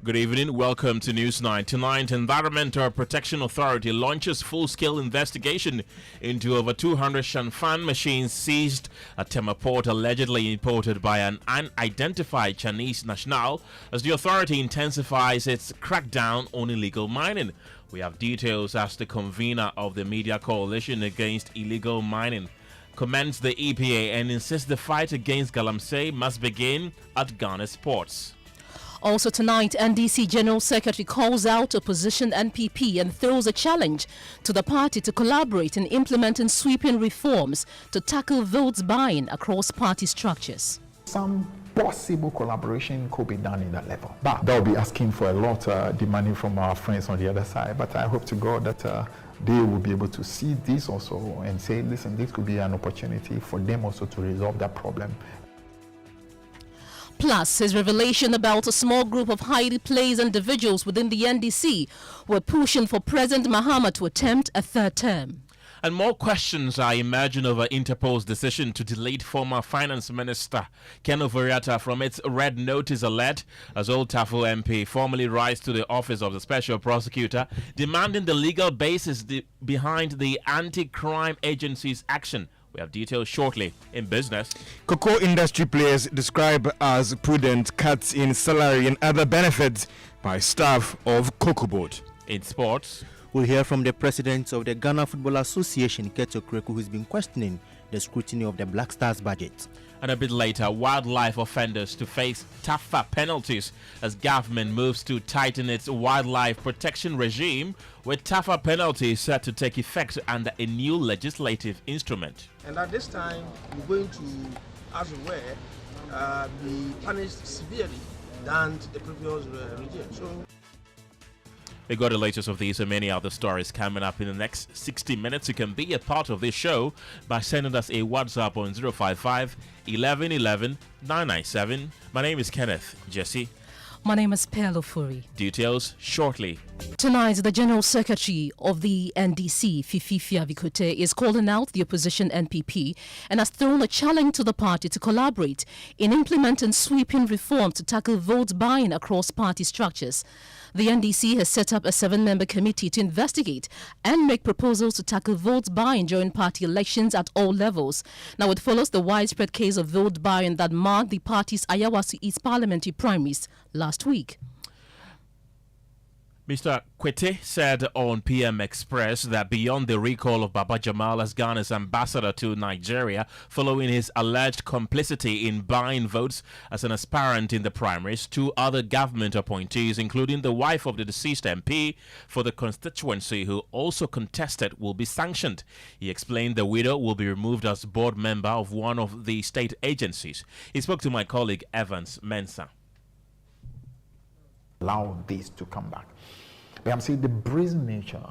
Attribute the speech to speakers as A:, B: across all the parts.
A: Good evening. Welcome to News 99. Environmental Protection Authority launches full-scale investigation into over 200 Shanfan machines seized at Tema Port, allegedly imported by an unidentified Chinese national, as the authority intensifies its crackdown on illegal mining. We have details as the convener of the Media Coalition Against Illegal Mining commends the EPA and insists the fight against galamsey must begin at Ghana's ports.
B: Also tonight, NDC General Secretary calls out opposition NPP and throws a challenge to the party to collaborate in implementing sweeping reforms to tackle votes buying across party structures.
C: Some possible collaboration could be done in that level. But they'll be asking for a lot, demanding from our friends on the other side. But I hope to God that they will be able to see this also and say, listen, this could be an opportunity for them also to resolve that problem.
B: Plus, his revelation about a small group of highly placed individuals within the NDC were pushing for President Mahama to attempt a third term.
A: And more questions are emerging over Interpol's decision to delete former Finance Minister Ken Ofori-Atta from its Red Notice alert as Old Tafo MP formally rise to the office of the Special Prosecutor, demanding the legal basis behind the anti-crime agency's action. We have details shortly in business.
D: Cocoa industry players describe as prudent cuts in salary and other benefits by staff of Cocoa Board.
A: In sports,
E: we'll hear from the president of the Ghana Football Association, Keto Kreku, who's been questioning the scrutiny of the Black Stars budget.
A: And a bit later, wildlife offenders to face tougher penalties as government moves to tighten its wildlife protection regime, with tougher penalties set to take effect under a new legislative instrument.
F: And at this time, we're going to, as we were, be punished severely than the previous regime. So
A: we got the latest of these and many other stories coming up in the next 60 minutes. You can be a part of this show by sending us a WhatsApp on 055 1111 997. My name is Kenneth Jesse.
B: My name is Pelo Furi.
A: Details shortly.
B: Tonight, the General Secretary of the NDC, Fifi Avikote, is calling out the opposition NPP and has thrown a challenge to the party to collaborate in implementing sweeping reform to tackle vote buying across party structures. The NDC has set up a 7-member committee to investigate and make proposals to tackle vote buying during party elections at all levels. Now, it follows the widespread case of vote buying that marked the party's Ayawasu East parliamentary primaries last week.
A: Mr. Kwete said on PM Express that beyond the recall of Baba Jamal as Ghana's ambassador to Nigeria following his alleged complicity in buying votes as an aspirant in the primaries, 2 other government appointees, including the wife of the deceased MP for the constituency who also contested, will be sanctioned. He explained the widow will be removed as board member of one of the state agencies. He spoke to my colleague Evans Mensah.
C: Allow this to come back. But I'm saying the brazen nature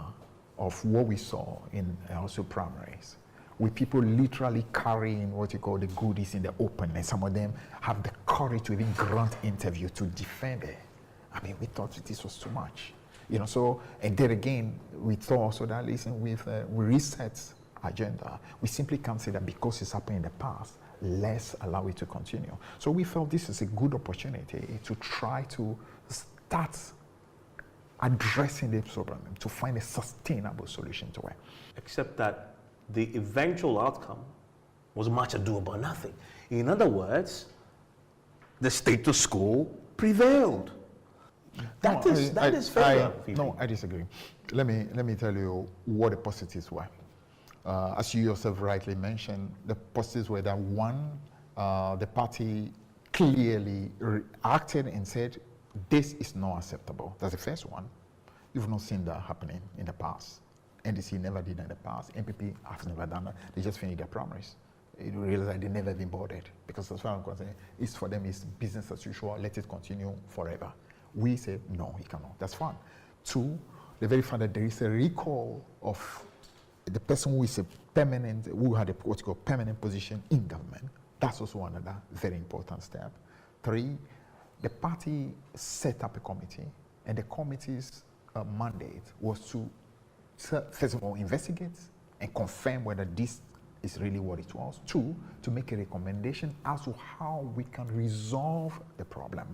C: of what we saw in also primaries, with people literally carrying what you call the goodies in the open, and some of them have the courage to even grant interview to defend it. I mean, we thought this was too much, you know. So, and then again, we thought so that listen, we reset agenda. We simply can't say that because it's happened in the past, let's allow it to continue. So we felt this is a good opportunity to try to start addressing this problem, to find a sustainable solution to it.
G: Except that the eventual outcome was much ado about nothing. In other words, the status quo prevailed. That is fair.
C: No, I disagree. Let me tell you what the positives were. As you yourself rightly mentioned, the positives were that one, the party clearly acted and said, this is not acceptable. That's the first one. You've not seen that happening in the past. NDC never did that in the past. NPP has never done that. They just finished their primaries. You realize that they never been bothered, because as far as I'm concerned, it's for them, it's business as usual. Let it continue forever. We say no, it cannot. That's fine. 2, the very fact that there is a recall of the person who is a permanent, who had a what you call permanent position in government. That's also another very important step. 3, the party set up a committee, and the committee's mandate was to, first of all, investigate and confirm whether this is really what it was. 2, to make a recommendation as to how we can resolve the problem.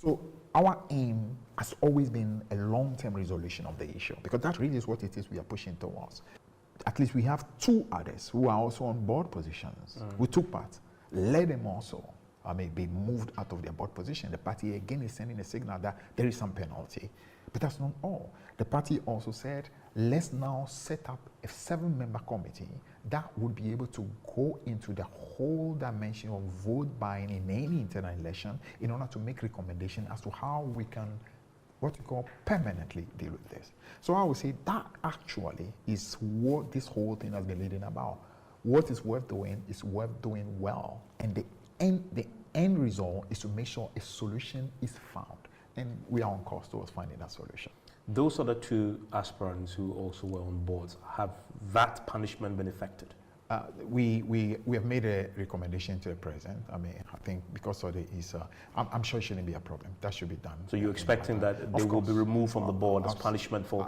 C: So our aim has always been a long-term resolution of the issue, because that really is what it is we are pushing towards. At least we have two others who are also on board positions, who took part. Let them also be moved out of their board position. The party again is sending a signal that there is some penalty. But that's not all. The party also said, let's now set up a 7-member committee that would be able to go into the whole dimension of vote buying in any internal election in order to make recommendations as to how we can, what we call, permanently deal with this. So I would say that actually is what this whole thing has been leading about. What is worth doing is worth doing well. And the end result is to make sure a solution is found. And we are on course towards finding that solution.
G: Those other two aspirants who also were on boards, have that punishment been effected?
C: We have made a recommendation to the president. I think because of I'm sure it shouldn't be a problem. That should be done.
G: So you're expecting that they will be removed from the board as punishment for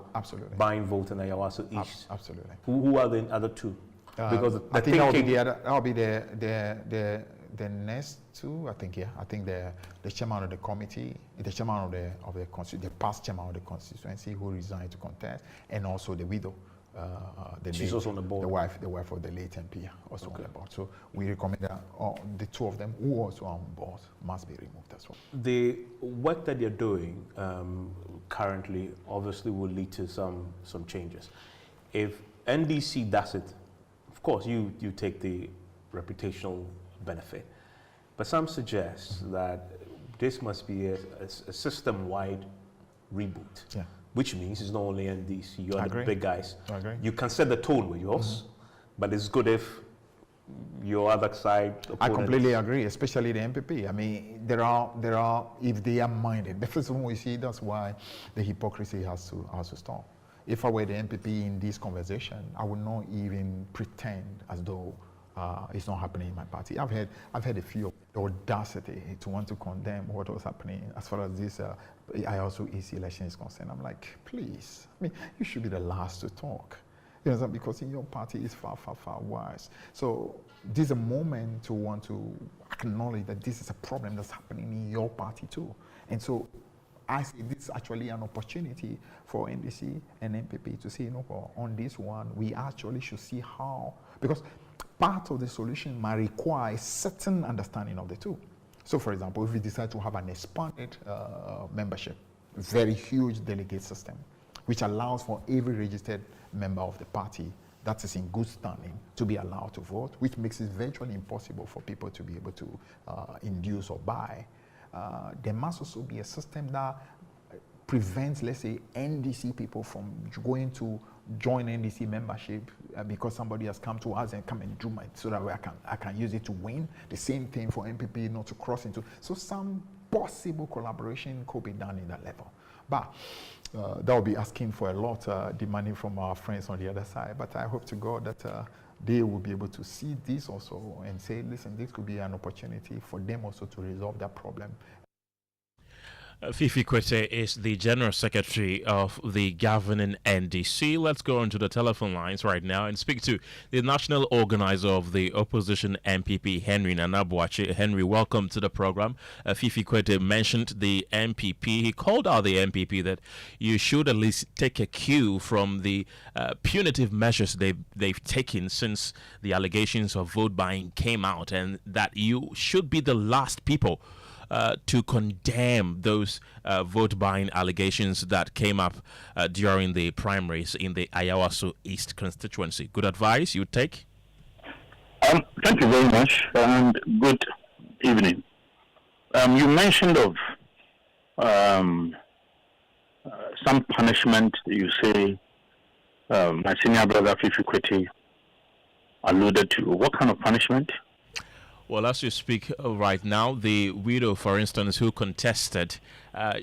G: buying vote in Ayawaso East?
C: Absolutely.
G: Who are the other two? Because
C: I think that'll be the next two. I think the chairman of the committee, the chairman of the past chairman of the constituency who resigned to contest, and also the widow.
G: She's also on the board.
C: The wife of the late MP also on the board. So we recommend that the two of them who also are on board must be removed as well.
G: The work that you're doing currently obviously will lead to some changes. If NDC does it, of course you take the reputational benefit, but some suggest that this must be a system-wide reboot.
C: Yeah.
G: Which means it's not only NDC, you're the big guys.
C: I agree.
G: You can set the tone with yours, but it's good if your other side opponent...
C: I completely agree, especially the NPP. There are, if they are minded, the first one we see, that's why the hypocrisy has to stop. If I were the NPP in this conversation, I would not even pretend as though it's not happening in my party. I've had a few audacity to want to condemn what was happening as far as this also EC election is concerned. I'm like, please, you should be the last to talk. You know, because in your party it's far, far, far worse. So this is a moment to want to acknowledge that this is a problem that's happening in your party too. And so I see this is actually an opportunity for NDC and NPP to say, on this one, we actually should see how, because part of the solution might require a certain understanding of the two. So for example, if we decide to have an expanded membership, very huge delegate system, which allows for every registered member of the party that is in good standing to be allowed to vote, which makes it virtually impossible for people to be able to induce or buy. There must also be a system that prevents, let's say, NDC people from going to join NDC membership because somebody has come to us and come and do so that I can use it to win. The same thing for NPP not to cross into. So some possible collaboration could be done in that level. But that will be asking for a lot, demanding from our friends on the other side. But I hope to God that they will be able to see this also and say, listen, this could be an opportunity for them also to resolve that problem.
A: Fifi Kwete is the General Secretary of the governing NDC. Let's go onto the telephone lines right now and speak to the national organizer of the opposition NPP, Henry Nanabuachi. Henry, welcome to the program. Fifi Kwete mentioned the NPP. He called out the NPP that you should at least take a cue from the punitive measures they've taken since the allegations of vote buying came out, and that you should be the last people to condemn those vote buying allegations that came up during the primaries in the Ayawaso East constituency. Good advice you take?
H: Thank you very much, and good evening. You mentioned of some punishment. You say my senior brother Fifi Kwete alluded to. What kind of punishment?
A: Well, as you speak right now, the widow, for instance, who contested,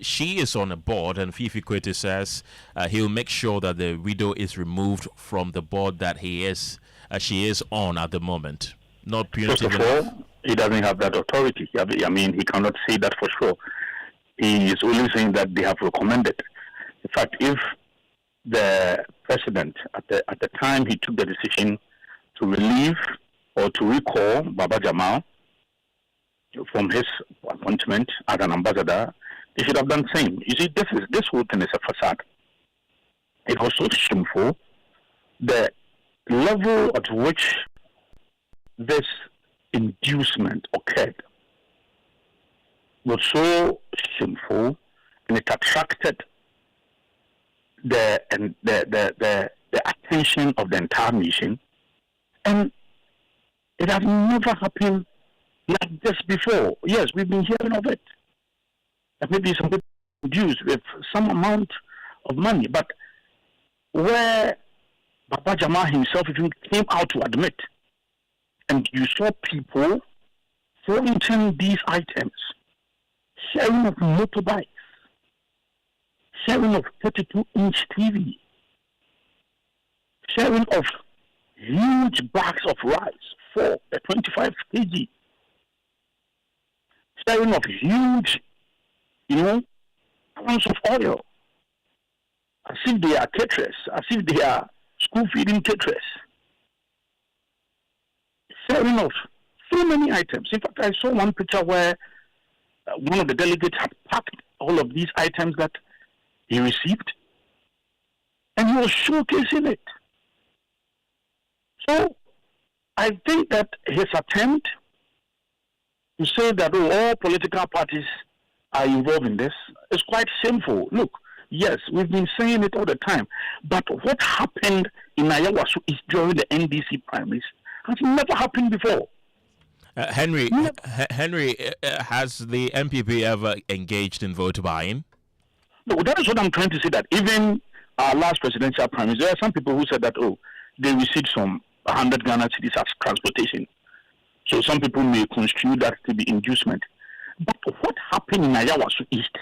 A: she is on a board, and Fifi Kwete says he'll make sure that the widow is removed from the board that she is on at the moment. Not punitive.
H: First of all, he doesn't have that authority. I mean, he cannot say that for sure. He is only saying that they have recommended. In fact, if the president, at the time he took the decision to relieve or to recall Baba Jamal from his appointment as an ambassador, They should have done the same. You see, this whole thing is a facade. It was so shameful. The level at which this inducement occurred was so shameful, and it attracted the attention of the entire nation, and it has never happened like this before. Yes, we've been hearing of it. That maybe some people induced with some amount of money, but where Baba Jama himself even came out to admit, and you saw people flaunting these items, sharing of motorbikes, sharing of 32-inch TV, sharing of huge bags of rice for the 25 kg, sharing of huge, amounts of oil, as if they are caterers, as if they are school feeding caterers, sharing of so many items. In fact, I saw one picture where one of the delegates had packed all of these items that he received, and he was showcasing it. So I think that his attempt to say that all political parties are involved in this is quite shameful. Look, yes, we've been saying it all the time, but what happened in Ayawaso is during the NDC primaries has never happened before.
A: Henry, has the NPP ever engaged in vote buying?
H: No, that is what I'm trying to say, that even our last presidential primaries, there are some people who said that, they received some 100 Ghana cedis as transportation. So some people may construe that to be inducement. But what happened in Ayawaso East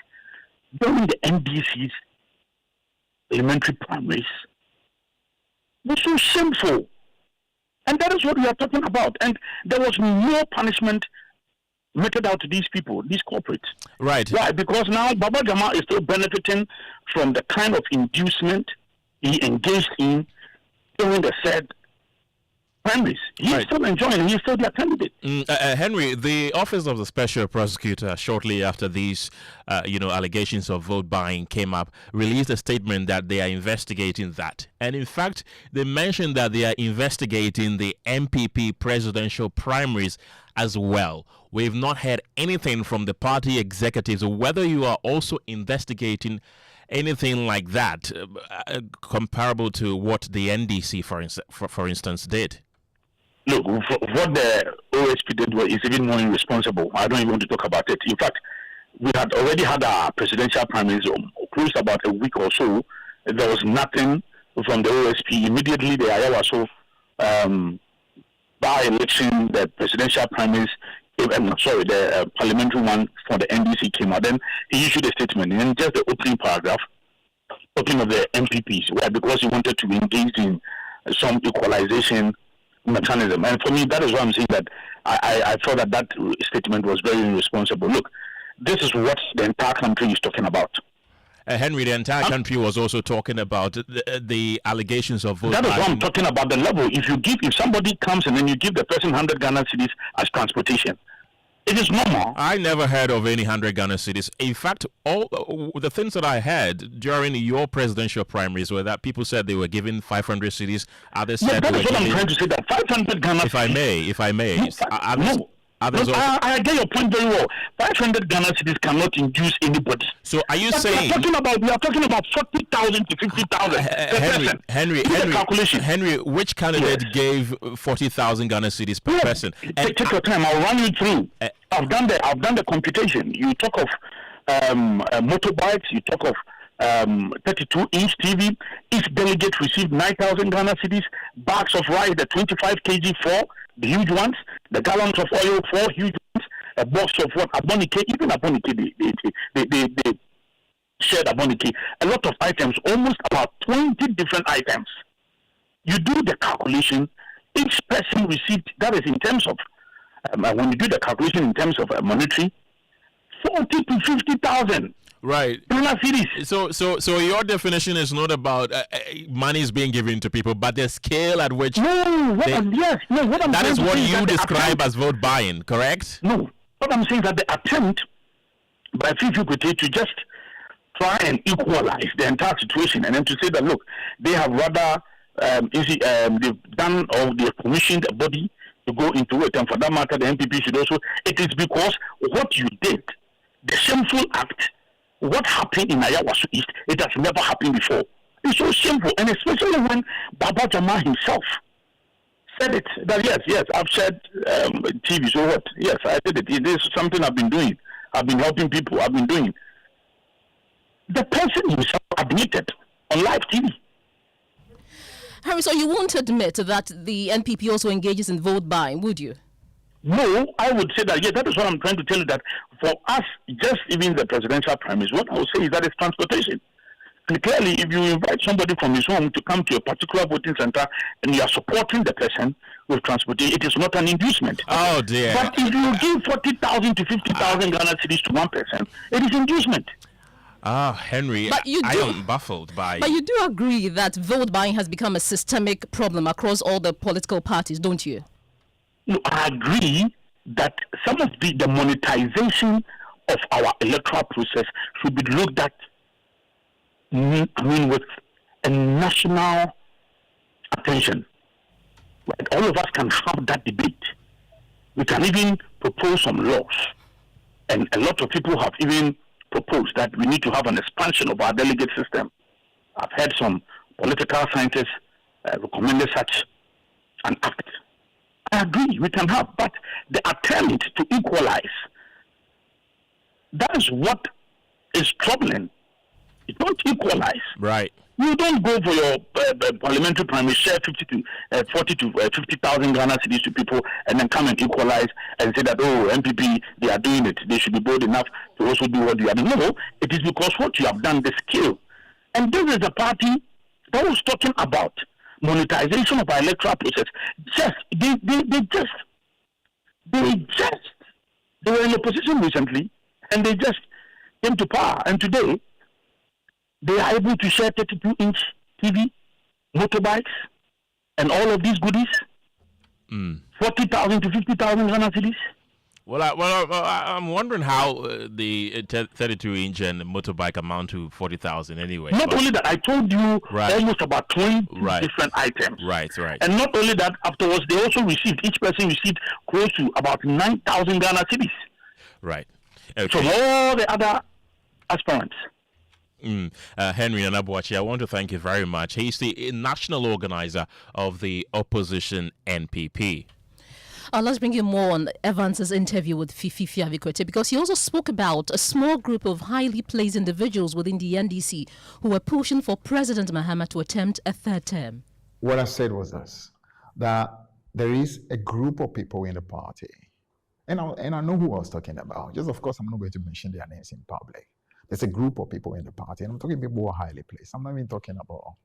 H: during the NDC's elementary primaries was so shameful. And that is what we are talking about. And there was no punishment meted out to these people, these corporates.
A: Right.
H: Why? Because now Baba Jama is still benefiting from the kind of inducement he engaged in during the said primaries. He's still enjoying, he's still their candidate.
A: Henry, the Office of the Special Prosecutor, shortly after these, allegations of vote buying came up, released a statement that they are investigating that. And in fact, they mentioned that they are investigating the NPP presidential primaries as well. We've not heard anything from the party executives whether you are also investigating anything like that, comparable to what the NDC, for instance, did.
H: Look, what the OSP did is even more irresponsible. I don't even want to talk about it. In fact, we had already had our presidential primaries closed about a week or so. There was nothing from the OSP. Immediately, the Ayawaso by-election, the presidential primaries, the parliamentary one for the NDC came out. Then he issued a statement, and just the opening paragraph, talking of the MPPs, where because he wanted to engage in some equalization mechanism. And for me, that is why I'm saying that I thought that statement was very irresponsible. Look, this is what the entire country is talking about.
A: Henry, the entire country was also talking about the allegations of vote.
H: That is what I'm talking about, the level. If somebody comes and then you give the person 100 Ghana cedis as transportation, it is normal.
A: I never heard of any 100 Ghana cedis. In fact, all the things that I heard during your presidential primaries were that people said they were given 500 cedis. Others said
H: that
A: they
H: is
A: were
H: what
A: giving,
H: I'm trying to say, that 500 Ghana cedis.
A: If I may.
H: I get your point very well. 500 Ghana cedis cannot induce anybody.
A: So are you saying
H: we are talking about 40,000 to 50,000
A: Henry, which candidate gave 40,000 Ghana cedis per person?
H: Take your time. I'll run you through. I've done the computation. You talk of motorbikes. You talk of 32-inch TV. Each delegate received 9,000 Ghana cedis. Bags of rice, the 25 kg for the huge ones. The gallons of oil, 4 huge ones. A box of what? Abonike, even Abonike, they shared Abonike. A lot of items, almost about 20 different items. You do the calculation, each person received, that is in terms of, when you do the calculation in terms of monetary, 40 to 50,000.
A: Right. So your definition is not about money is being given to people, but the scale at which that is what you describe as vote buying, correct?
H: No. What I'm saying is that the attempt by Fifi to just try and equalize the entire situation, and then to say that, look, they have rather they've done or they've commissioned a body to go into it, and for that matter, the NPP should also. It is because what you did, the shameful act, what happened in Ayawaso East, it has never happened before. It's so shameful, and especially when Baba Jama himself said it. That yes, I've said TV. So what? Yes, I did it. It is something I've been doing. I've been helping people. I've been doing. The person himself admitted on live TV.
B: Harry, so you won't admit that the NPP also engages in vote buying, would you?
H: No, I would say that, yes, that is what I'm trying to tell you, that for us, just even the presidential premise, what I would say is that it's transportation. And clearly, if you invite somebody from his home to come to a particular voting center and you are supporting the person with transportation, it is not an inducement.
A: Oh, dear.
H: But if you give 40,000 to 50,000 Ghana cedis to one person, it is inducement.
A: Henry, I am baffled by...
B: But you do agree that vote buying has become a systemic problem across all the political parties, don't you?
H: No, I agree that some of the monetization of our electoral process should be looked at, with a national attention. Like all of us can have that debate. We can even propose some laws. And a lot of people have even proposed that we need to have an expansion of our delegate system. I've heard some political scientists recommended such an act. I agree, we can have, but the attempt to equalize, that is what is troubling. You don't equalize.
A: Right.
H: You don't go for your parliamentary primary, share 40 to 50,000 Ghana cedis to people, and then come and equalize and say that, oh, NPP, they are doing it. They should be bold enough to also do what you are doing. No, it is because what you have done, the skill. And this is a party that was talking about monetization of our electoral process. They were in opposition recently, and they just came to power. And today, they are able to share 32-inch TV, motorbikes, and all of these goodies. 40,000 to 50,000 Ghana cedis.
A: Well, I'm wondering how the 32-inch and motorbike amount to 40,000 anyway.
H: Not only that, I told you almost about 20 different items.
A: Right.
H: And not only that, afterwards, they also received, each person received close to about 9,000 Ghana cedis.
A: Right. Okay.
H: From all the other aspirants.
A: Henry Nanabuachi, I want to thank you very much. He's the national organizer of the opposition NPP.
B: Let's bring you more on Evans's interview with Fifi Fiavikote, because he also spoke about a small group of highly placed individuals within the NDC who were pushing for President Mahama to attempt a third term.
C: What I said was this, that there is a group of people in the party, and I know who I was talking about. Just, of course, I'm not going to mention their names in public. There's a group of people in the party, and I'm talking people who are highly placed. I'm not even talking about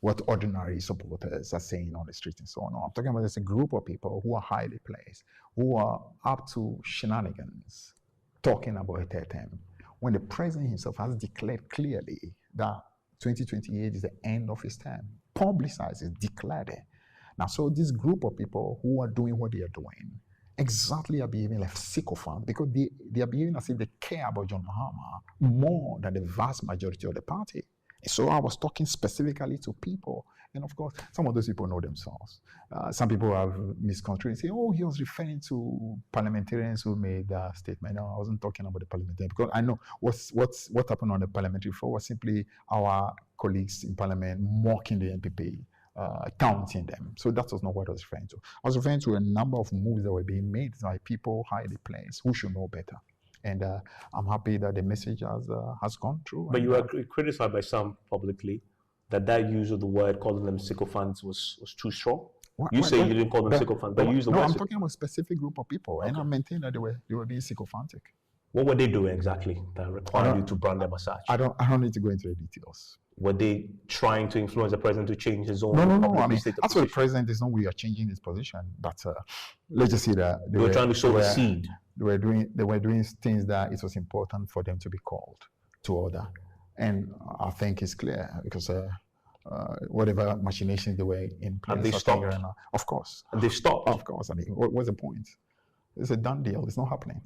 C: what ordinary supporters are saying on the street and so on. No, I'm talking about there's a group of people who are highly placed, who are up to shenanigans, talking about a third term, when the president himself has declared clearly that 2028 is the end of his term, publicized it, declared it. Now, so this group of people who are doing what they are doing, exactly are behaving like sycophants, because they are behaving as if they care about John Mahama more than the vast majority of the party. And so I was talking specifically to people, and of course, some of those people know themselves. Some people have misconstrued and say, oh, he was referring to parliamentarians who made that statement. No, I wasn't talking about the parliamentarians, because I know what happened on the parliamentary floor was simply our colleagues in parliament mocking the NPP. Counting them. So that was not what I was referring to. I was referring to a number of moves that were being made by people highly placed who should know better. And I'm happy that the message has gone through.
G: But you were criticized by some publicly that use of the word, calling them sycophants, was too strong. You say you didn't call them sycophants, but you used the word.
C: No, I'm talking about a specific group of people, and I maintain that they were being sycophantic.
G: What were they doing exactly that required you to brand them as such?
C: I don't need to go into the details.
G: Were they trying to influence the president to change his own?
C: No. I mean, that's what the president is not. We are changing his position, but let's just say that
G: they were trying to sow the seed.
C: They were doing things that it was important for them to be called to order, and I think it's clear because whatever machinations they were in place.
G: And they stopped.
C: Of course.
G: And they stopped.
C: Of course. I mean, what's the point? It's a done deal. It's not happening.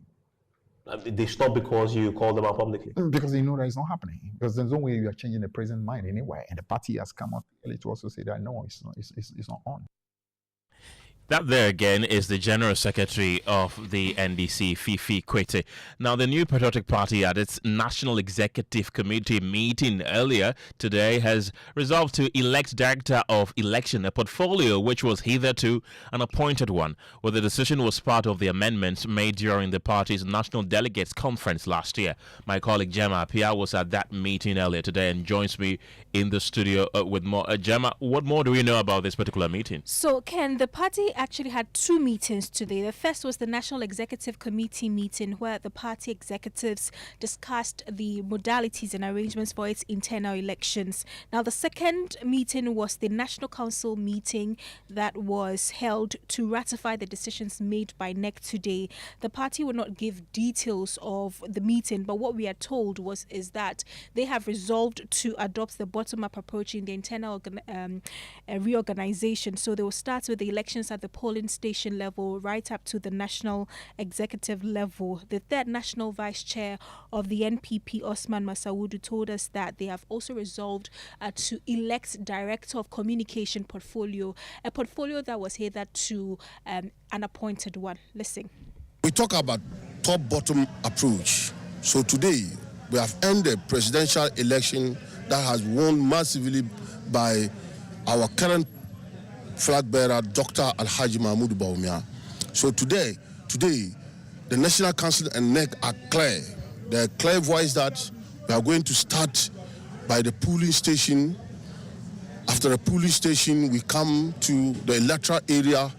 G: They stop because you call them out publicly.
C: Because they know that it's not happening. Because there's no way you are changing the president's mind anyway. And the party has come out clearly to also say that no, it's not on.
A: That there again is the General Secretary of the NDC, Fifi Kwete. Now, the New Patriotic Party at its National Executive Committee meeting earlier today has resolved to elect Director of Election, a portfolio which was hitherto an appointed one, where the decision was part of the amendments made during the party's National Delegates Conference last year. My colleague Gemma Apia was at that meeting earlier today and joins me in the studio with more. Gemma, what more do we know about this particular meeting?
I: So, Ken, the party actually had two meetings today. The first was the National Executive Committee meeting, where the party executives discussed the modalities and arrangements for its internal elections. Now, the second meeting was the National Council meeting that was held to ratify the decisions made by NEC today. The party will not give details of the meeting, but what we are told is that they have resolved to adopt the bottom-up approach in the internal reorganization. So they will start with the elections at the polling station level right up to the national executive level. The third national vice chair of the NPP, Osman Masawudu, told us that they have also resolved to elect director of communication portfolio, a portfolio that was hitherto an appointed one. Listen.
J: We talk about top-bottom approach. So today we have ended presidential election that has won massively by our current flag bearer, Dr. Alhaji Mahmoud Bawumia. So today, the National Council and NEC are clear. They are clear voice that we are going to start by the polling station. After the polling station, we come to the electoral area.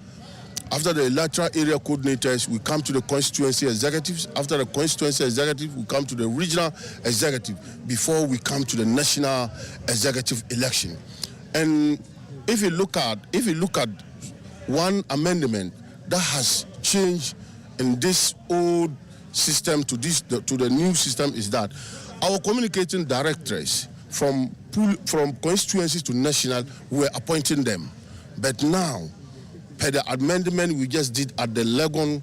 J: After the electoral area coordinators, we come to the constituency executives. After the constituency executive, we come to the regional executive before we come to the national executive election. And if you look at one amendment that has changed in this old system to the new system is that our communicating directors from constituencies to national, we were appointing them. But now, per the amendment we just did at the Legon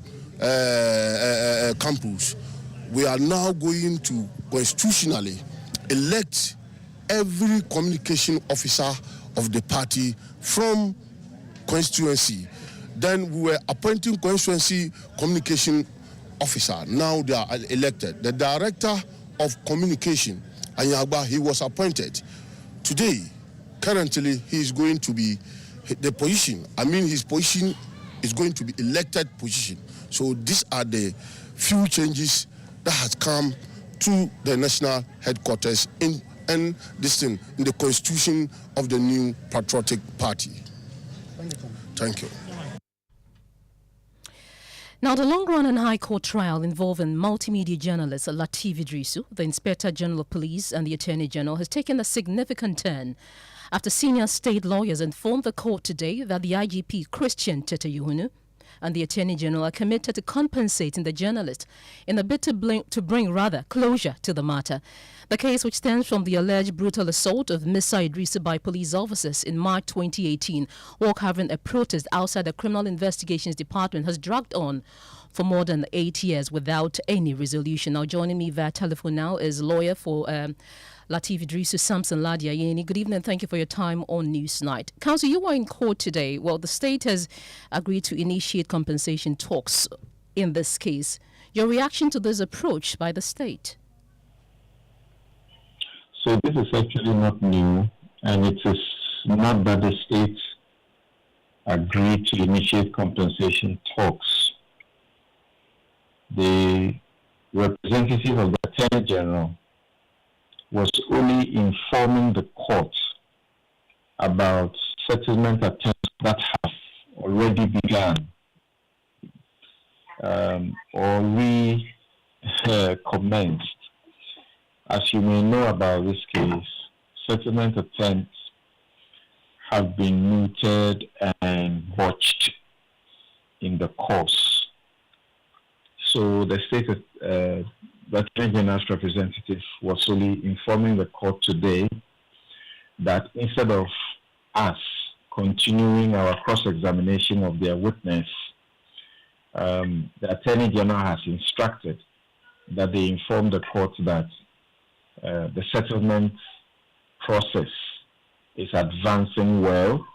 J: campus, we are now going to constitutionally elect every communication officer of the party from constituency. Then we were appointing constituency communication officer. Now they are elected. The director of communication, Anyagba, he was appointed. Today, currently, he is going to be the position. His position is going to be elected position. So these are the few changes that has come to the national headquarters in the constitution of the New Patriotic Party. Thank you.
B: Now, the long-running High Court trial involving multimedia journalist Lateef Idrisu, the Inspector General of Police and the Attorney General has taken a significant turn after senior state lawyers informed the court today that the IGP, Christian Teteyuhunu, and the Attorney General are committed to compensating the journalist in a bid to bring closure to the matter. The case, which stems from the alleged brutal assault of Mr. Idrisu by police officers in March 2018, while covering a protest outside the Criminal Investigations Department, has dragged on for more than 8 years without any resolution. Now, joining me via telephone now is lawyer for Lateef Idrisu, Samson Ladiayeni. Good evening. Thank you for your time on Newsnight. Counsel, you were in court today. Well, the state has agreed to initiate compensation talks in this case. Your reaction to this approach by the state?
K: So this is actually not new, and it is not that the state agreed to initiate compensation talks. The representative of the Attorney General was only informing the court about settlement attempts that have already begun or recommenced. As you may know about this case, settlement attempts have been mooted and botched in the course. So the state the Attorney General's representative was only informing the court today that instead of us continuing our cross-examination of their witness, the Attorney General has instructed that they informed the court that the settlement process is advancing well,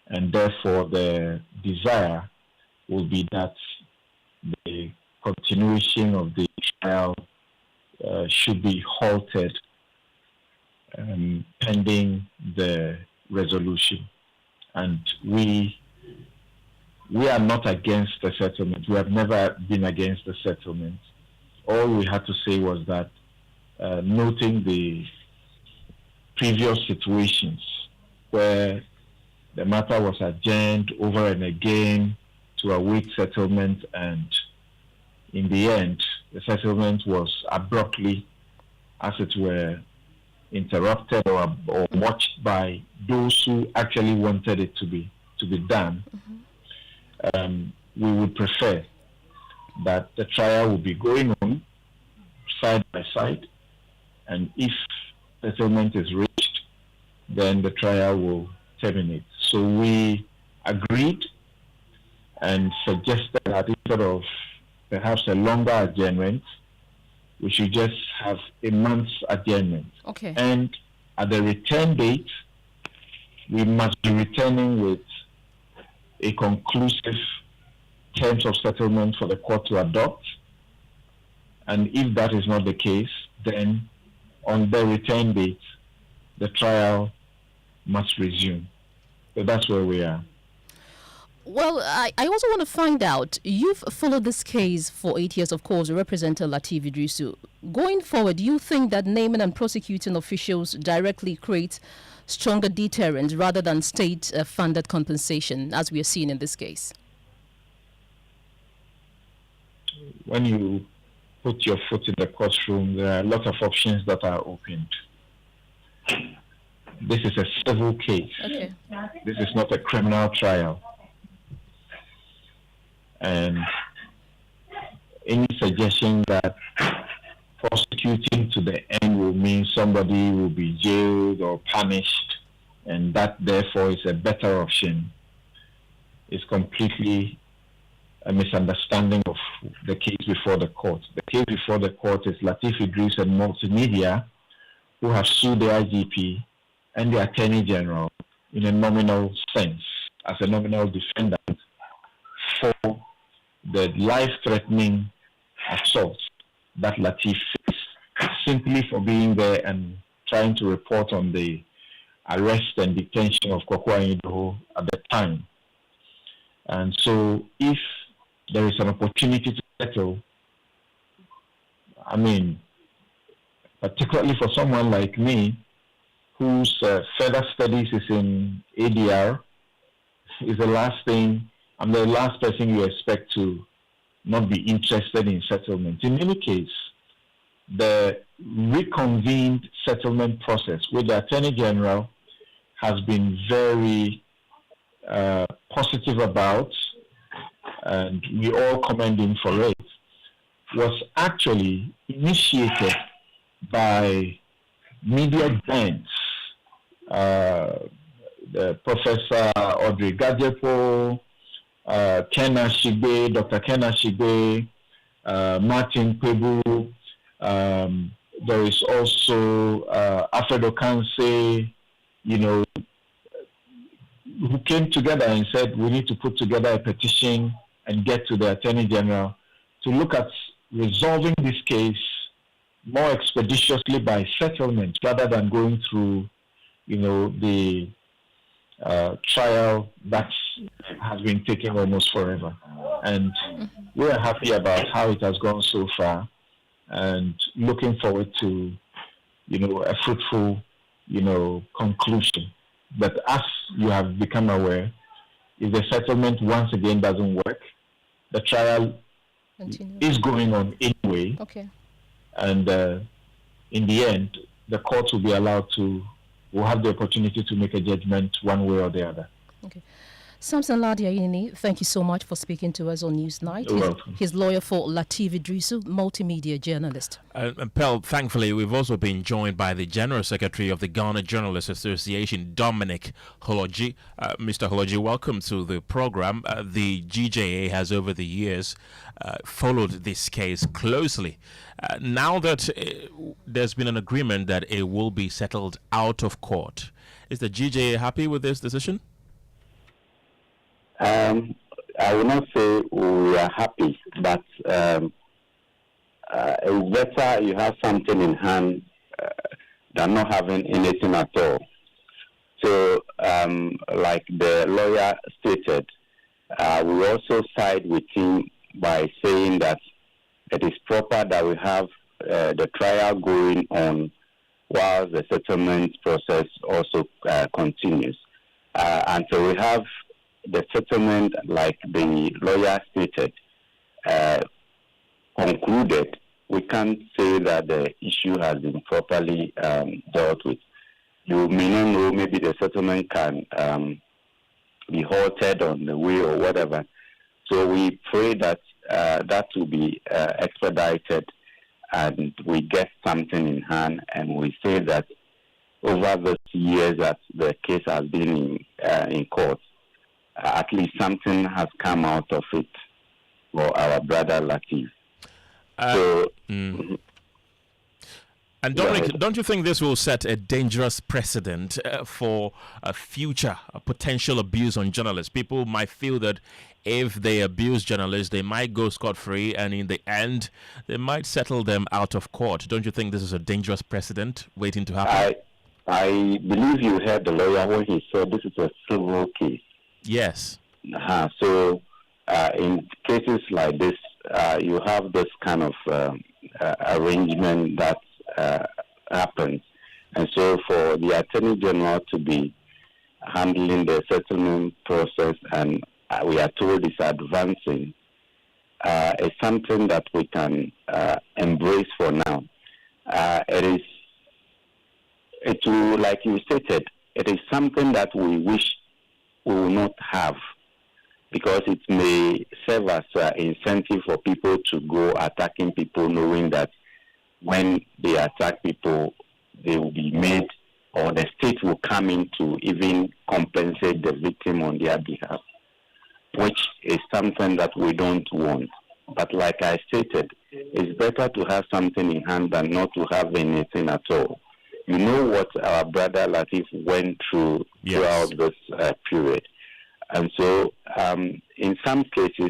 K: and therefore the desire will be that the continuation of the trial should be halted pending the resolution. And we are not against the settlement. We have never been against the settlement. All we had to say was that noting the previous situations where the matter was adjourned over and again to await settlement, and in the end, the settlement was abruptly, as it were, interrupted or watched by those who actually wanted it to be done. We would prefer that the trial will be going on side by side, and if settlement is reached, then the trial will terminate. So we agreed and suggested that instead of perhaps a longer adjournment, we should just have a month's adjournment.
B: Okay.
K: And at the return date, we must be returning with a conclusive terms of settlement for the court to adopt. And if that is not the case, then on the return date, the trial must resume. So that's where we are.
B: Well, I also want to find out, you've followed this case for 8 years, of course, Representative Lateef Idrisu. Going forward, do you think that naming and prosecuting officials directly create stronger deterrence rather than state-funded compensation, as we are seeing in this case?
K: When you put your foot in the courtroom, there are a lot of options that are opened. This is a civil case.
B: Okay.
K: This is not a criminal trial. And any suggestion that prosecuting to the end will mean somebody will be jailed or punished, and that therefore is a better option, is completely a misunderstanding of the case before the court. The case before the court is Lateef Idris and Multimedia, who have sued the IGP and the Attorney General in a nominal sense, as a nominal defendant, for the life-threatening assault that Lateef faced, simply for being there and trying to report on the arrest and detention of Kwakwa Idoho at the time. And so if there is an opportunity to settle, I mean, particularly for someone like me, whose further studies is in ADR, is the last thing, I'm the last person you expect to not be interested in settlement. In any case, the reconvened settlement process with the Attorney General has been very positive about, and we all commend him for it, was actually initiated by media giants, the Professor Audrey Gajepo, Dr. Ken Ashigbe, Martin Pebu. There is also Alfred Okanse, who came together and said we need to put together a petition and get to the Attorney General to look at resolving this case more expeditiously by settlement rather than going through, the trial that has been taking almost forever. And we are happy about how it has gone so far, and looking forward to, a fruitful, conclusion. But as you have become aware, if the settlement once again doesn't work, the trial is going on anyway.
B: Okay.
K: And in the end, the court will be allowed to, will have the opportunity to make a judgment one way or the other.
B: Okay. Samson Ladiaini, thank you so much for speaking to us on Newsnight. He's lawyer for Latif Idrisu, multimedia journalist.
A: Pell, thankfully, we've also been joined by the General Secretary of the Ghana Journalists Association, Dominic Holoji. Mr. Holoji, welcome to the program. The GJA has, over the years, followed this case closely. Now that there's been an agreement that it will be settled out of court, is the GJA happy with this decision?
K: I will not say we are happy, but it's better you have something in hand than not having anything at all. So, like the lawyer stated, we also side with him by saying that it is proper that we have the trial going on while the settlement process also continues. Until we have the settlement, like the lawyer stated, concluded, we can't say that the issue has been properly dealt with. You may not know, maybe the settlement can be halted on the way or whatever. So we pray that that will be expedited and we get something in hand, and we say that over the years that the case has been in court, at least something has come out of it for our brother Latif.
A: And Dominic, don't you think this will set a dangerous precedent for a future potential abuse on journalists? People might feel that if they abuse journalists, they might go scot-free, and in the end, they might settle them out of court. Don't you think this is a dangerous precedent waiting to happen?
K: I believe you heard the lawyer when he said this is a civil case.
A: Yes.
K: So in cases like this, you have this kind of arrangement that happens. And so for the Attorney General to be handling the settlement process, and we are told it's advancing, is something that we can embrace for now. It will, like you stated, it is something that we wish we will not have, because it may serve as an incentive for people to go attacking people, knowing that when they attack people, they will be made, or the state will come in to even compensate the victim on their behalf, which is something that we don't want. But like I stated, it's better to have something in hand than not to have anything at all. You know what our brother Latif went through throughout this period. And so in some cases,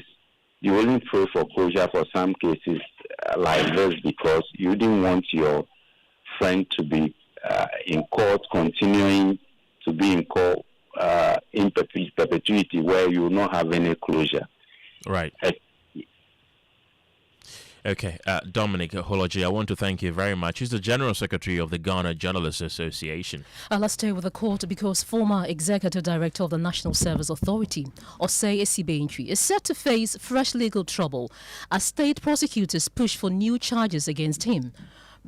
K: you only pray for closure for some cases like this because you didn't want your friend to be in court, continuing to be in court in perpetuity, where you will not have any closure.
A: Right. Okay, Dominic Holoji, I want to thank you very much. He's the General Secretary of the Ghana Journalists Association.
B: Let's stay with the court because former Executive Director of the National Service Authority, Osei Esibenchi, is set to face fresh legal trouble as state prosecutors push for new charges against him.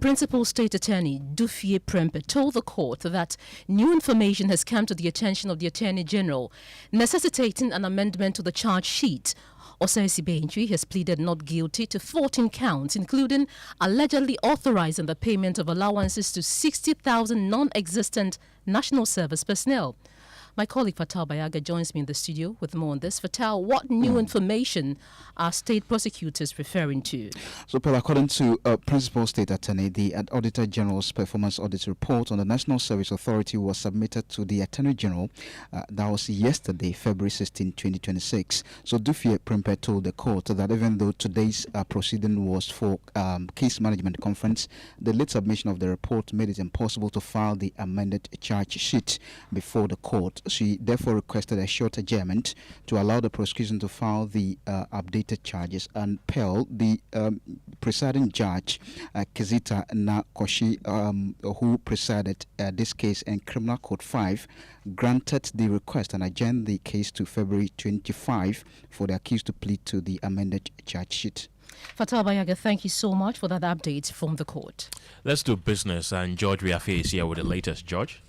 B: Principal State Attorney Dufie Prempeh told the court that new information has come to the attention of the Attorney General, necessitating an amendment to the charge sheet. Osei Esibenchi has pleaded not guilty to 14 counts, including allegedly authorizing the payment of allowances to 60,000 non-existent national service personnel. My colleague Fatal Bayaga joins me in the studio with more on this. Fatal, what new information are state prosecutors referring to?
L: So, Paul, according to Principal State Attorney, the Auditor General's performance audit report on the National Service Authority was submitted to the Attorney General. That was yesterday, February 16, 2026. So, Dufie Prempeh told the court that even though today's proceeding was for case management conference, the late submission of the report made it impossible to file the amended charge sheet before the court. She therefore requested a short adjournment to allow the prosecution to file the updated charges. And Pearl, the presiding judge, Kizita Nakoshi, who presided this case in Criminal Code 5, granted the request and adjourned the case to February 25 for the accused to plead to the amended charge sheet.
B: Fatal Bayaga, thank you so much for that update from the court.
A: Let's do business, and George Riafe is here with the latest. George?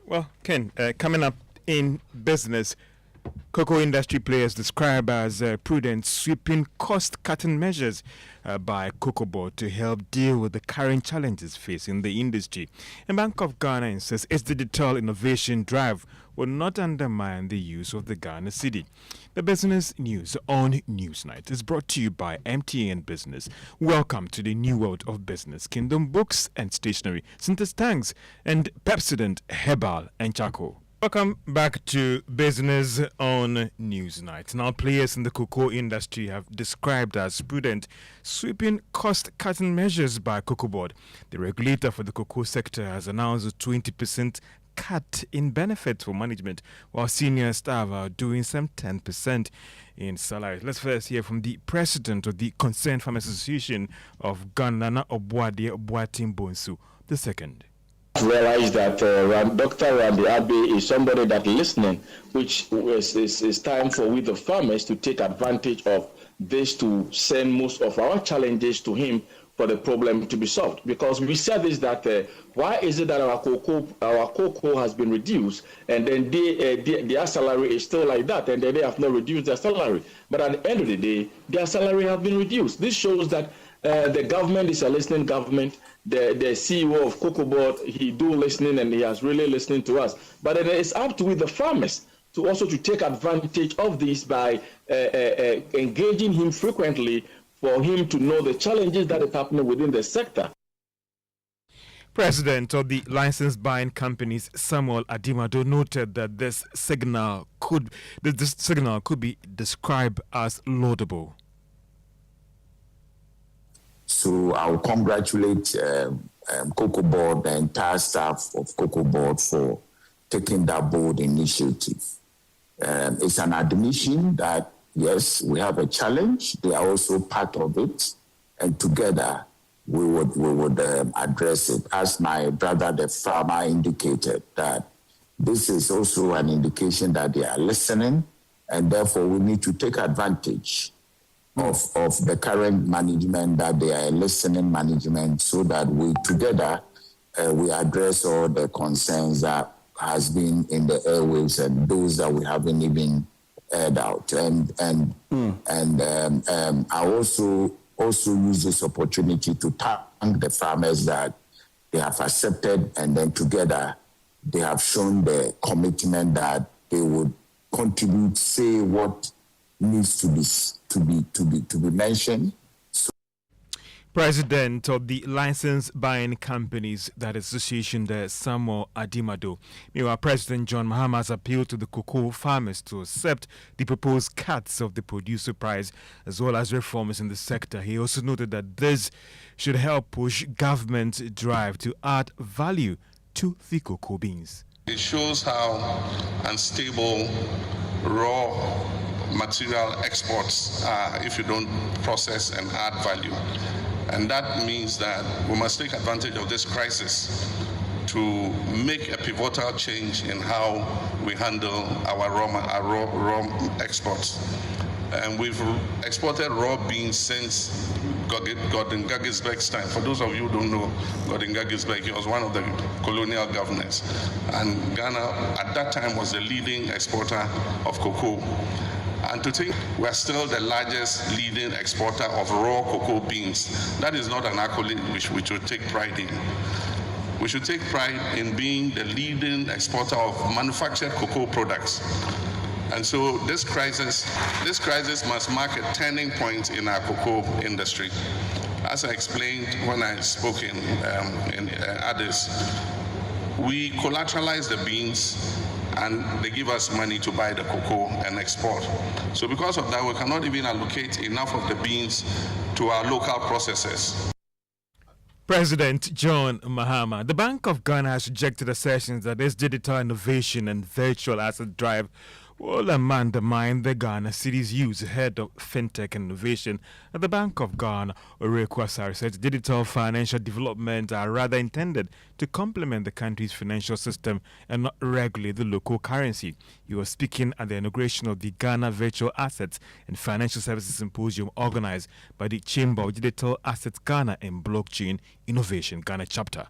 D: Well, Ken, coming up in business, Cocoa industry players describe as prudent, sweeping cost-cutting measures by Cocoa Board to help deal with the current challenges facing the industry. And Bank of Ghana insists its digital innovation drive will not undermine the use of the Ghana cedi. The business news on Newsnight is brought to you by MTN Business. Welcome to the new world of business. Kingdom Books and Stationery, Synthesis Tanks, and Pepsodent Herbal and Charcoal. Welcome back to Business on Newsnight. Now, players in the cocoa industry have described as prudent, sweeping cost-cutting measures by Cocoa Board. The regulator for the cocoa sector has announced a 20% cut in benefits for management, while senior staff are doing some 10% in salaries. Let's first hear from the president of the Concerned Farmers Association of Ghana, Obuade Boatin Bonsu II.
M: Realize that Dr. Randy Abe is somebody that listening, which is time for we the farmers to take advantage of this to send most of our challenges to him for the problem to be solved. Because we said this that why is it that our cocoa has been reduced and then their salary is still like that and then they have not reduced their salary, but at the end of the day their salary has been reduced. This shows that the government is a listening government. The CEO of Cocoa Board, he do listening and he has really listening to us. But it's up to the farmers to also to take advantage of this by engaging him frequently for him to know the challenges that is happening within the sector.
D: President of the licensed buying companies, Samuel Adimado, noted that this signal could be described as laudable.
N: So I will congratulate Cocoa Board, the entire staff of Cocoa Board for taking that bold initiative. It's an admission that, yes, we have a challenge. They are also part of it. And together, we would address it. As my brother, the farmer, indicated, that this is also an indication that they are listening, and therefore we need to take advantage of the current management, that they are listening management, so that we together we address all the concerns that has been in the airwaves and those that we haven't even aired out. And I also use this opportunity to thank the farmers that they have accepted, and then together they have shown the commitment that they would contribute, say what needs to be mentioned.
D: President of the licensed buying companies, that association, the Samuel Adimado. Meanwhile, President John Mahama has appealed to the cocoa farmers to accept the proposed cuts of the producer price as well as reforms in the sector. He also noted that this should help push government drive to add value to the cocoa beans.
O: It shows how unstable raw material exports are if you don't process and add value. And that means that we must take advantage of this crisis to make a pivotal change in how we handle our raw exports. And we've exported raw beans since Gordon Gaggisberg's time. For those of you who don't know Gordon Gaggisberg, he was one of the colonial governors. And Ghana at that time was the leading exporter of cocoa. And to think we're still the largest leading exporter of raw cocoa beans, that is not an accolade which we should take pride in. We should take pride in being the leading exporter of manufactured cocoa products. And so this crisis must mark a turning point in our cocoa industry. As I explained when I spoke in Addis, we collateralize the beans and they give us money to buy the cocoa and export. So because of that, we cannot even allocate enough of the beans to our local processors.
D: President John Mahama. The Bank of Ghana has rejected assertions that this digital innovation and virtual asset drive will undermine the Ghana cedi's use. Head of FinTech and Innovation at the Bank of Ghana, Oreku Asare, said digital financial development are rather intended to complement the country's financial system and not regulate the local currency. He was speaking at the inauguration of the Ghana Virtual Assets and Financial Services Symposium organized by the Chamber of Digital Assets Ghana and Blockchain Innovation Ghana chapter.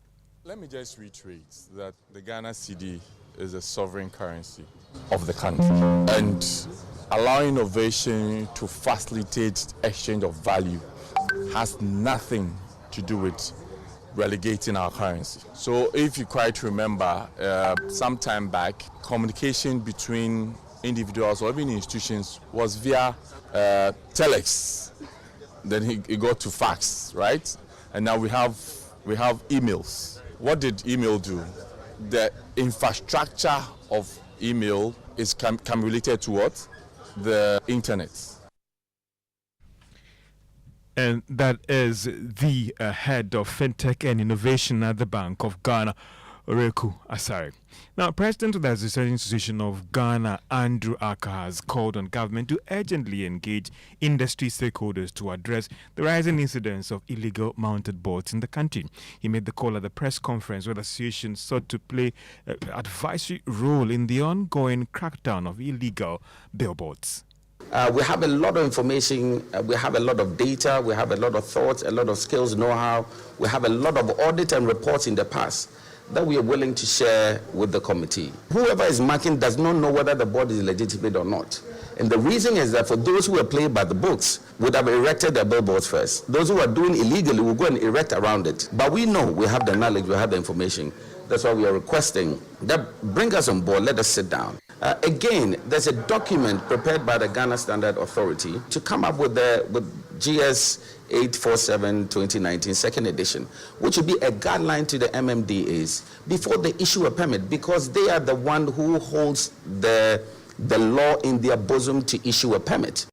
P: Let me just reiterate that the Ghana cedi is a sovereign currency of the country, and allowing innovation to facilitate exchange of value has nothing to do with relegating our currency. So if you quite remember, some time back, communication between individuals or even institutions was via telex. Then it got to fax, right? And now we have emails. What did email do? The infrastructure of email is can related to what? The internet.
D: And that is the head of FinTech and Innovation at the Bank of Ghana, Oreku Asare. Now, President of the Association of Ghana, Andrew Aka, has called on government to urgently engage industry stakeholders to address the rising incidence of illegal mounted boats in the country. He made the call at the press conference where the association sought to play an advisory role in the ongoing crackdown of illegal billboards.
Q: We have a lot of information, we have a lot of data, we have a lot of thoughts, a lot of skills, know-how. We have a lot of audit and reports in the past that we are willing to share with the committee. Whoever is marking does not know whether the board is legitimate or not. And the reason is that for those who are playing by the books, would have erected their billboards first. Those who are doing illegally will go and erect around it. But we know, we have the knowledge, we have the information. That's why we are requesting that bring us on board, let us sit down. Again, there's a document prepared by the Ghana Standard Authority to come up with GS 847-2019 second edition, which will be a guideline to the MMDAs before they issue a permit, because they are the one who holds the law in their bosom to issue a permit.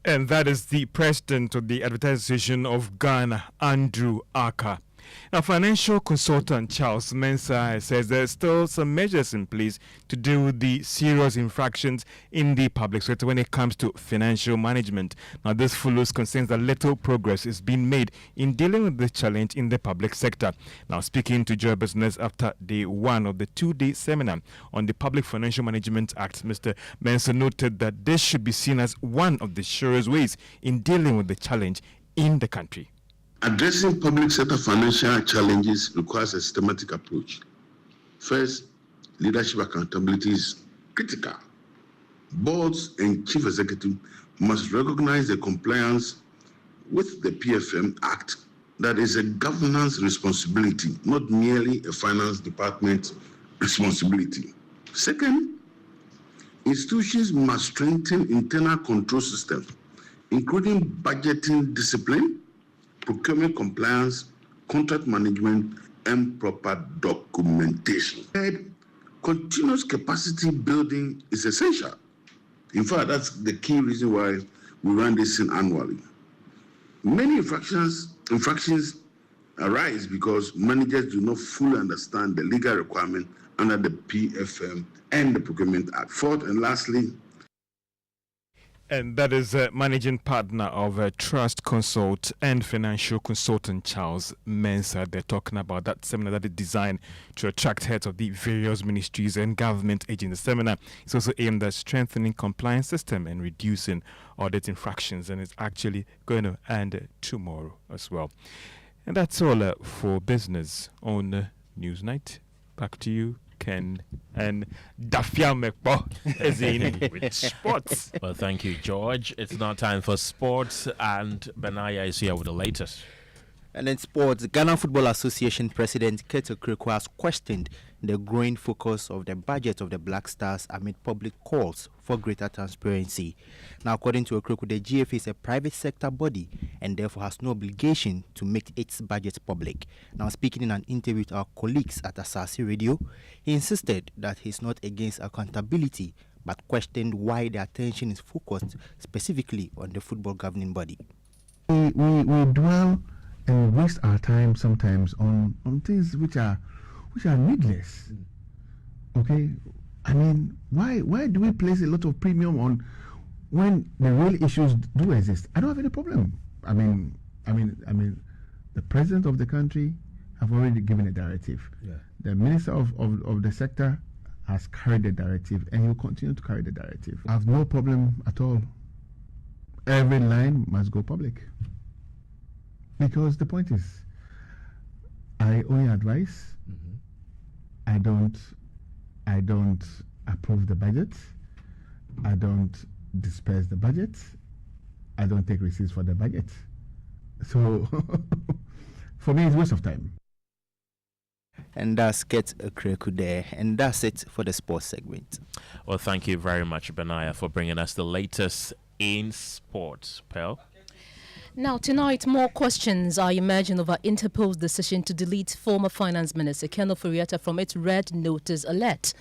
D: And that is the president of the Advertising Association of Ghana, Andrew Aka. Now, financial consultant Charles Mensah says there are still some measures in place to deal with the serious infractions in the public sector when it comes to financial management. Now, this follows concerns that little progress is being made in dealing with the challenge in the public sector. Now, speaking to Joy Business after day one of the two-day seminar on the Public Financial Management Act, Mr. Mensah noted that this should be seen as one of the surest ways in dealing with the challenge in the country.
R: Addressing public sector financial challenges requires a systematic approach. First, leadership accountability is critical. Boards and chief executive must recognize the compliance with the PFM Act that is a governance responsibility, not merely a finance department responsibility. Second, institutions must strengthen internal control systems, including budgeting discipline, procurement compliance, contract management, and proper documentation. Third, continuous capacity building is essential. In fact, that's the key reason why we run this thing annually. Many infractions arise because managers do not fully understand the legal requirement under the PFM and the Procurement Act. Fourth and lastly,
D: and that is managing partner of Trust Consult and financial consultant Charles Mensah. They're talking about that seminar that is designed to attract heads of the various ministries and government agencies. The seminar is also aimed at strengthening compliance system and reducing audit infractions, and it's actually going to end tomorrow as well. And that's all for business on Newsnight. Back to you, Ken, and Dafia Mekpo is in with sports.
A: Well, thank you, George. It's now time for sports, and Benaya is here with the latest.
E: And in sports, Ghana Football Association President Keto Kreku has questioned the growing focus of the budget of the Black Stars amid public calls for greater transparency. Now, according to Kreku, the GFA is a private sector body and therefore has no obligation to make its budget public. Now, speaking in an interview with our colleagues at Asasi Radio, he insisted that he's not against accountability, but questioned why the attention is focused specifically on the football governing body.
S: We dwell and waste our time sometimes on things which are needless. Okay, I mean, why do we place a lot of premium on when the real issues do exist? I don't have any problem. I mean, the president of the country have already given a directive. Yeah. The minister of the sector has carried the directive, and he will continue to carry the directive. I have no problem at all. Every line must go public. Because the point is, I only advise. I don't approve the budget. I don't disperse the budget. I don't take receipts for the budget. So for me, it's a waste of time.
E: And that's Ket Okreku there. And that's it for the sports segment.
A: Well, thank you very much, Benaya, for bringing us the latest in sports. Pearl?
B: Now, tonight, more questions are emerging over Interpol's decision to delete former Finance Minister Ken Ofori-Atta from its Red Notice alert.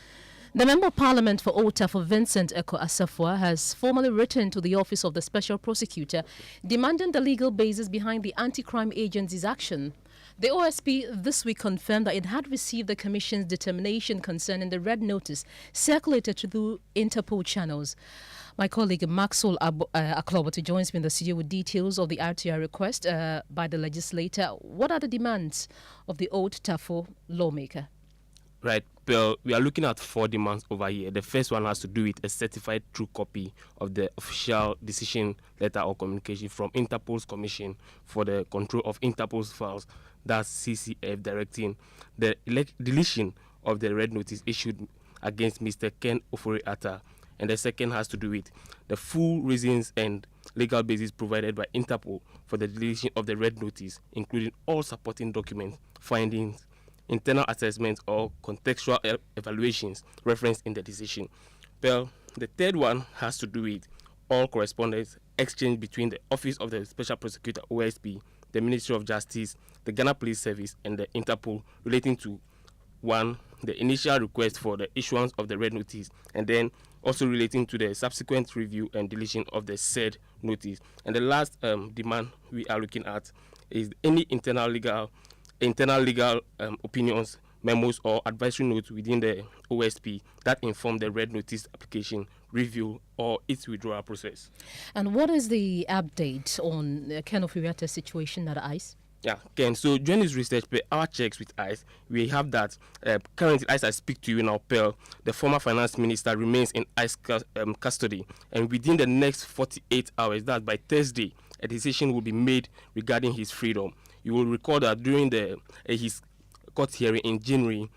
B: The Member of Parliament for Old Tafo, Vincent Eko Asafwa, has formally written to the Office of the Special Prosecutor demanding the legal basis behind the anti-crime agency's action. The OSP this week confirmed that it had received the Commission's determination concerning the Red Notice circulated through Interpol channels. My colleague Maxwell Akloboto joins me in the studio with details of the RTI request by the legislator. What are the demands of the Old Tafo lawmaker?
T: Right, Bill, we are looking at 4 demands over here. The first one has to do with a certified true copy of the official decision letter or communication from Interpol's Commission for the Control of Interpol's Files, that's CCF, directing the deletion of the red notice issued against Mr. Ken Ofori-Atta. And the second has to do with the full reasons and legal basis provided by Interpol for the deletion of the red notice, including all supporting documents, findings, internal assessments, or contextual evaluations referenced in the decision. Well, the third one has to do with all correspondence exchanged between the Office of the Special Prosecutor, OSP, the Ministry of Justice, the Ghana Police Service, and the Interpol relating to 1, the initial request for the issuance of the red notice, and then also relating to the subsequent review and deletion of the said notice. And the last demand we are looking at is any internal legal opinions, memos, or advisory notes within the OSP that inform the red notice application, review, or its withdrawal process.
B: And what is the update on Ken Ofori-Atta's situation at ICE?
T: Yeah, Ken. So during this research, our checks with ICE, we have that currently, as I speak to you now, Pearl, the former finance minister remains in ICE custody, and within the next 48 hours, that by Thursday, a decision will be made regarding his freedom. You will recall that during his court hearing in January,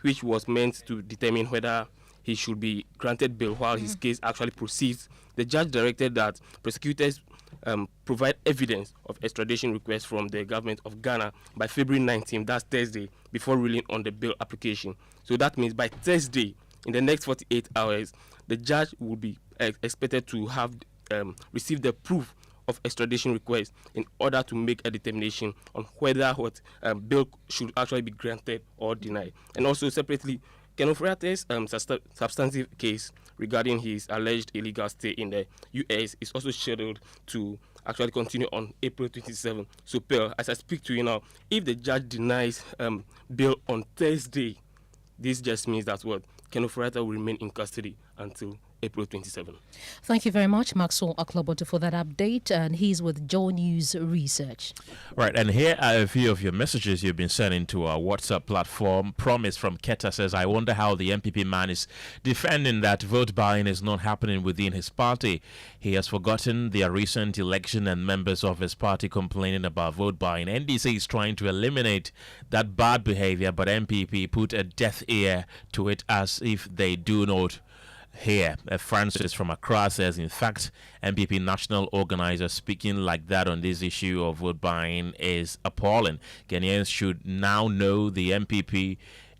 T: which was meant to determine whether he should be granted bail while his case actually proceeds, the judge directed that prosecutors provide evidence of extradition requests from the government of Ghana by February 19th, that's Thursday, before ruling on the bail application. So that means by Thursday, in the next 48 hours, the judge will be expected to have received the proof of extradition request in order to make a determination on whether bail should actually be granted or denied. And also separately, Ken Ofori-Atta's substantive case regarding his alleged illegal stay in the U.S. is also scheduled to actually continue on April 27. So, Pearl, as I speak to you now, if the judge denies bail on Thursday, this just means that Ken Ofori-Atta will remain in custody until April 27.
B: Thank you very much, Maxwell Akloboto, for that update. And he's with Joe News Research.
A: Right, and here are a few of your messages you've been sending to our WhatsApp platform. Promise from Keta says, I wonder how the NPP man is defending that vote buying is not happening within his party. He has forgotten their recent election and members of his party complaining about vote buying. NDC is trying to eliminate that bad behavior, but NPP put a deaf ear to it as if they do not here. Francis from Accra says, in fact, NPP national organizer speaking like that on this issue of vote buying is appalling. Ghanaians should now know the NPP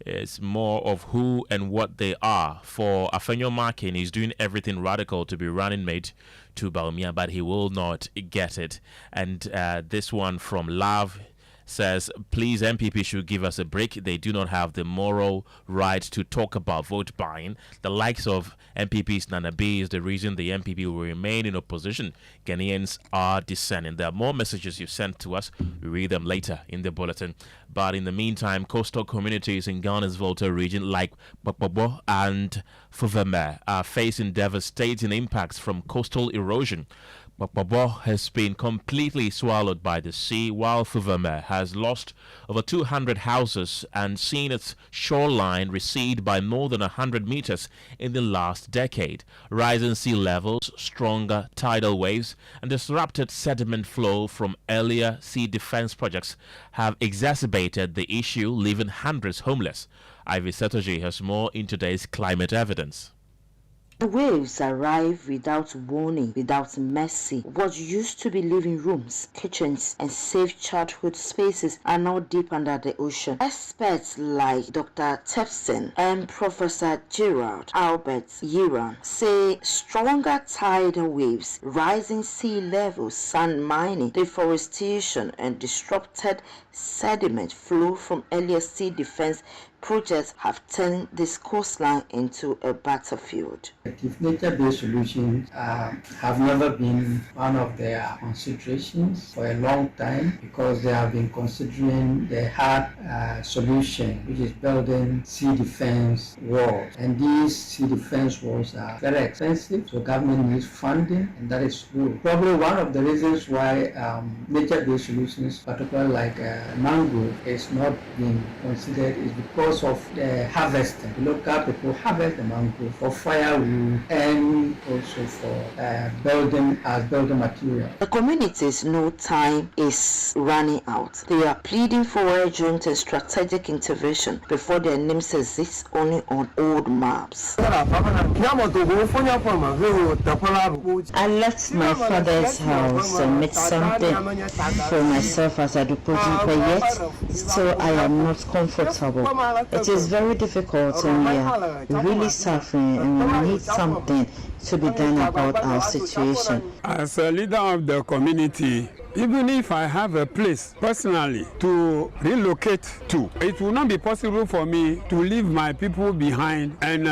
A: is more of who and what they are. For Afenyo Markin, he's doing everything radical to be running mate to Baumia, but he will not get it. And this one from Love says, please, NPP should give us a break. They do not have the moral right to talk about vote buying. The likes of NPP's Nana B is the reason the NPP will remain in opposition. Ghanaians are discerning. There are more messages you've sent to us. We read them later in the bulletin. But in the meantime, coastal communities in Ghana's Volta region like Bakbobo and Fuveme are facing devastating impacts from coastal erosion. Bokbobo has been completely swallowed by the sea, while Fuveme has lost over 200 houses and seen its shoreline recede by more than 100 meters in the last decade. Rising sea levels, stronger tidal waves, and disrupted sediment flow from earlier sea defense projects have exacerbated the issue, leaving hundreds homeless. Ivy Setoji has more in today's Climate Evidence.
U: The waves arrive without warning, without mercy. What used to be living rooms, kitchens, and safe childhood spaces are now deep under the ocean. Experts like Dr. Tepson and Professor Gerald Albert Yiran say stronger tidal waves, rising sea levels, sand mining, deforestation, and disrupted sediment flow from earlier sea defense projects have turned this coastline into a battlefield.
V: Nature-based solutions have never been one of their considerations for a long time because they have been considering the hard solution, which is building sea defense walls. And these sea defense walls are very expensive, so government needs funding, and that is true. Probably one of the reasons why nature-based solutions, particularly like mangrove, is not being considered is because of the harvesting. Local people harvest the mangrove for firewood and also for building material.
U: The communities know time is running out. They are pleading for urgent and strategic intervention before their names exist only on old maps.
W: I left my father's house and made something for myself as a deposit, but yet still I am not comfortable. It is very difficult and we are really suffering and we need something to be done about our situation.
X: As a leader of the community, even if I have a place personally to relocate to, it will not be possible for me to leave my people behind and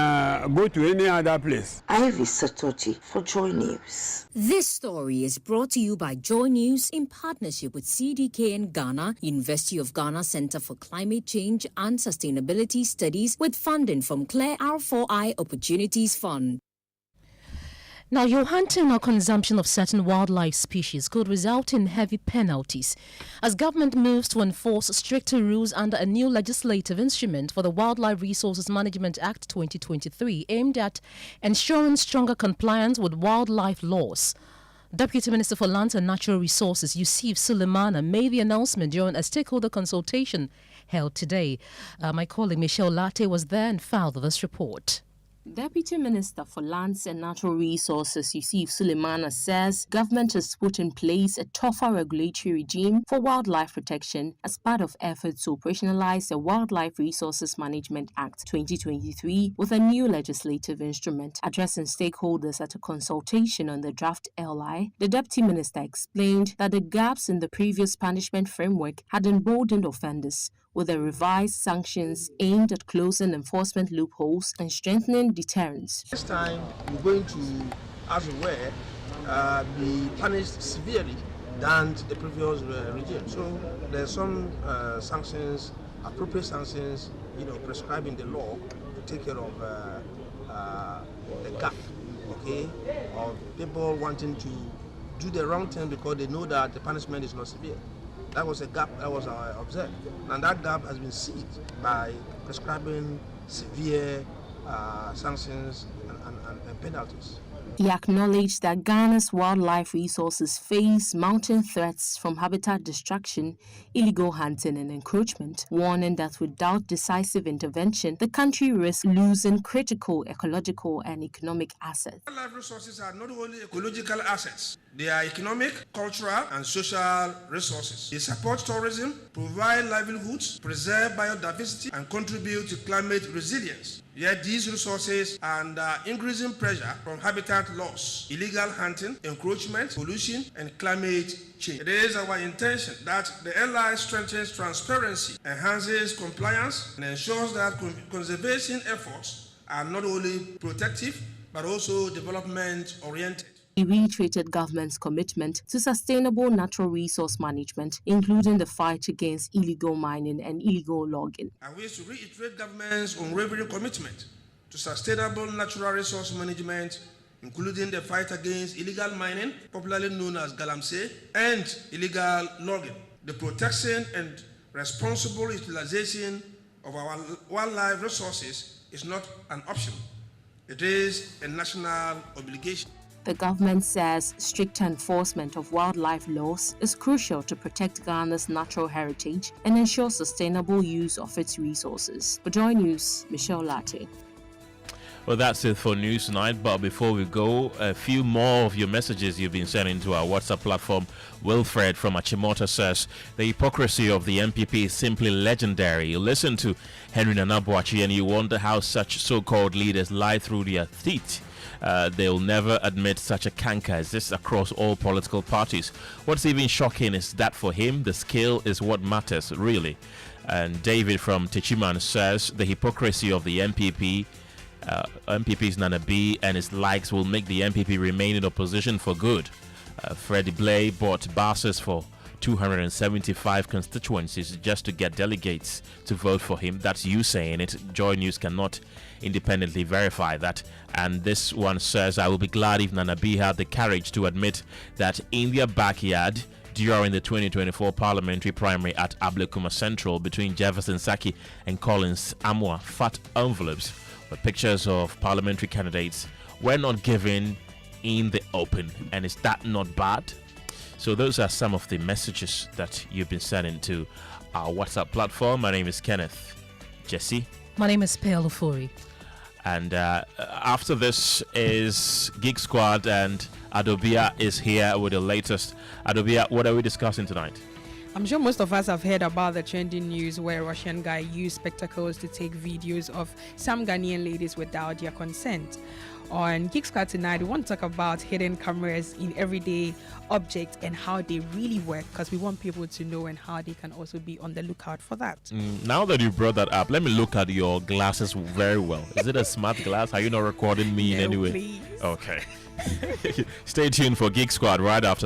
X: go to any other place.
U: Ivy Satochi for Joy News.
Y: This story is brought to you by Joy News in partnership with CDK in Ghana, University of Ghana Center for Climate Change and Sustainability Studies, with funding from Claire R4I Opportunities Fund.
B: Now, your hunting or consumption of certain wildlife species could result in heavy penalties as government moves to enforce stricter rules under a new legislative instrument for the Wildlife Resources Management Act 2023 aimed at ensuring stronger compliance with wildlife laws. Deputy Minister for Lands and Natural Resources Yusuf Sulemana made the announcement during a stakeholder consultation held today. My colleague Michelle Latte was there and filed this report.
Z: Deputy Minister for Lands and Natural Resources Yusuf Sulemana says government has put in place a tougher regulatory regime for wildlife protection as part of efforts to operationalize the Wildlife Resources Management Act 2023 with a new legislative instrument. Addressing stakeholders at a consultation on the draft LI, the Deputy Minister explained that the gaps in the previous punishment framework had emboldened offenders, with the revised sanctions aimed at closing enforcement loopholes and strengthening deterrence.
F: This time, we're going to, as we were, be punished severely than the previous regime. So there's some sanctions, appropriate sanctions, prescribed in the law to take care of the gap, okay, of people wanting to do the wrong thing because they know that the punishment is not severe. That was a gap that was observed, and that gap has been seized by prescribing severe sanctions and penalties.
Z: He acknowledged that Ghana's wildlife resources face mounting threats from habitat destruction, illegal hunting and encroachment, warning that without decisive intervention, the country risks losing critical ecological and economic assets.
F: Wildlife resources are not only ecological assets, they are economic, cultural and social resources. They support tourism, provide livelihoods, preserve biodiversity and contribute to climate resilience. Yet these resources are under increasing pressure from habitat loss, illegal hunting, encroachment, pollution, and climate change. It is our intention that the LI strengthens transparency, enhances compliance, and ensures that conservation efforts are not only protective, but also development-oriented.
Z: He reiterated government's commitment to sustainable natural resource management, including the fight against illegal mining and illegal logging.
F: I wish to reiterate government's unwavering commitment to sustainable natural resource management including the fight against illegal mining, popularly known as galamsey, and illegal logging. The protection and responsible utilization of our wildlife resources is not an option. It is a national obligation.
Z: The government says strict enforcement of wildlife laws is crucial to protect Ghana's natural heritage and ensure sustainable use of its resources. For Joy News, Michelle Latte.
A: Well, that's it for News Tonight. But before we go, a few more of your messages you've been sending to our WhatsApp platform. Wilfred from Achimota says, the hypocrisy of the NPP is simply legendary. You listen to Henry Nana Boakye and you wonder how such so-called leaders lie through their teeth. They'll never admit such a canker as this across all political parties. What's even shocking is that for him, the skill is what matters, really. And David from Techiman says, the hypocrisy of the MPP's Nana B and his likes will make the MPP remain in opposition for good. Freddie Blay bought buses for 275 constituencies just to get delegates to vote for him. That's you saying it. Joy News cannot independently verify that. And this one says, I will be glad if Nana B had the courage to admit that in their backyard during the 2024 parliamentary primary at Ablekuma Central between Jefferson Saki and Collins Amwa, fat envelopes with pictures of parliamentary candidates were not given in the open. And is that not bad? So those are some of the messages that you've been sending to our WhatsApp platform. My name is Kenneth. Jesse.
B: My name is Pale Ofori.
A: And after this is Geek Squad, and Adobia is here with the latest. Adobia, what are we discussing tonight?
C: I'm sure most of us have heard about the trending news where a Russian guy used spectacles to take videos of some Ghanaian ladies without their consent. On Geek Squad tonight, we want to talk about hidden cameras in everyday objects and how they really work, because we want people to know and how they can also be on the lookout for that.
A: Now that you brought that up, let me look at your glasses very well. Is it a smart glass? Are you not recording me in any way?
C: Please.
A: Okay. Stay tuned for Geek Squad right after this.